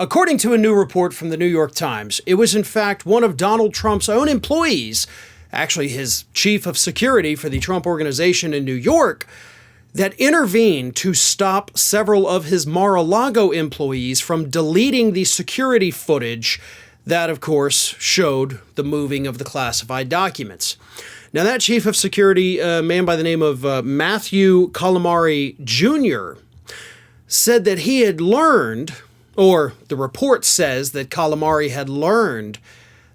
According to a new report from the New York Times, it was in fact one of Donald Trump's own employees, actually his chief of security for the Trump Organization in New York, that intervened to stop several of his Mar-a-Lago employees from deleting the security footage that, of course, showed the moving of the classified documents. Now, that chief of security, a man by the name of Matthew Calamari Jr., said that he had learned, or the report says that Calamari had learned,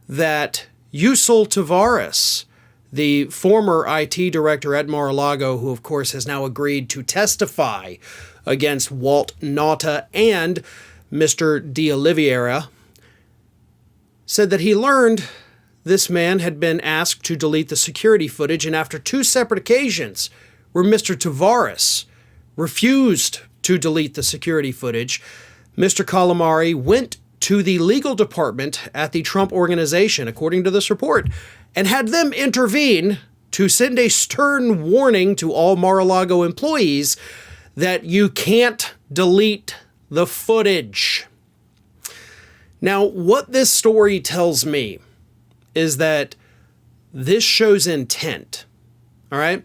that Yusel Tavares, the former IT director at Mar-a-Lago, who of course has now agreed to testify against Walt Nauta and Mr. De Oliveira, said that he learned this man had been asked to delete the security footage, and after two separate occasions where Mr. Tavares refused to delete the security footage, Mr. Calamari went to the legal department at the Trump Organization, according to this report, and had them intervene to send a stern warning to all Mar-a-Lago employees that you can't delete the footage. Now, what this story tells me is that this shows intent, all right?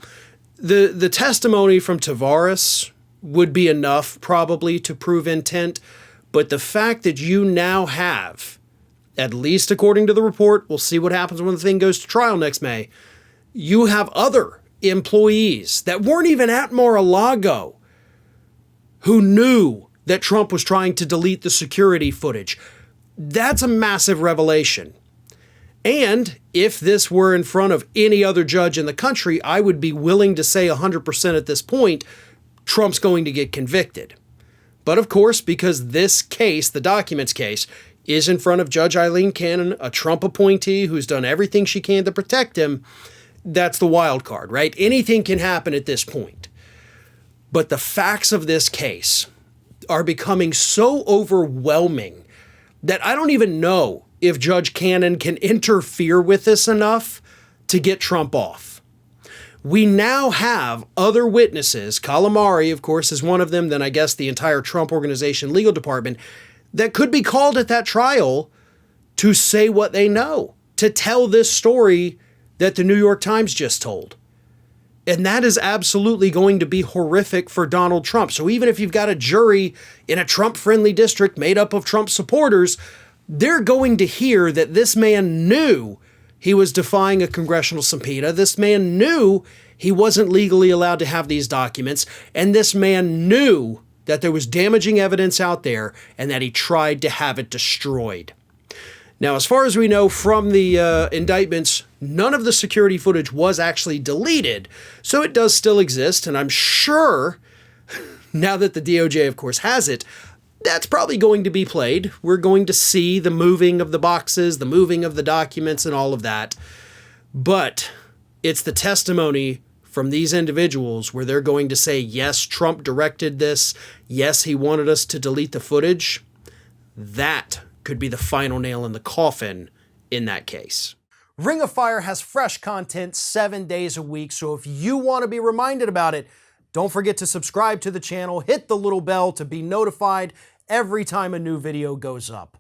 The testimony from Tavares would be enough probably to prove intent, but the fact that you now have, at least according to the report, we'll see what happens when the thing goes to trial next May, you have other employees that weren't even at Mar-a-Lago who knew that Trump was trying to delete the security footage. That's a massive revelation. And if this were in front of any other judge in the country, I would be willing to say 100% at this point, Trump's going to get convicted. But of course, because this case, the documents case, is in front of Judge Eileen Cannon, a Trump appointee who's done everything she can to protect him, that's the wild card, right? Anything can happen at this point. But the facts of this case are becoming so overwhelming that I don't even know if Judge Cannon can interfere with this enough to get Trump off. We now have other witnesses, Calamari, of course, is one of them, then I guess the entire Trump Organization legal department, that could be called at that trial to say what they know, to tell this story that the New York Times just told. And that is absolutely going to be horrific for Donald Trump. So even if you've got a jury in a Trump-friendly district made up of Trump supporters, they're going to hear that this man knew he was defying a congressional subpoena. This man knew he wasn't legally allowed to have these documents. And this man knew that there was damaging evidence out there and that he tried to have it destroyed. Now, as far as we know from the indictments, none of the security footage was actually deleted, so it does still exist, and I'm sure, now that the DOJ, of course, has it, that's probably going to be played. We're going to see the moving of the boxes, the moving of the documents, and all of that. But it's the testimony from these individuals where they're going to say, yes, Trump directed this, yes, he wanted us to delete the footage. That could be the final nail in the coffin in that case. Ring of Fire has fresh content 7 days a week, so if you want to be reminded about it, don't forget to subscribe to the channel, hit the little bell to be notified every time a new video goes up.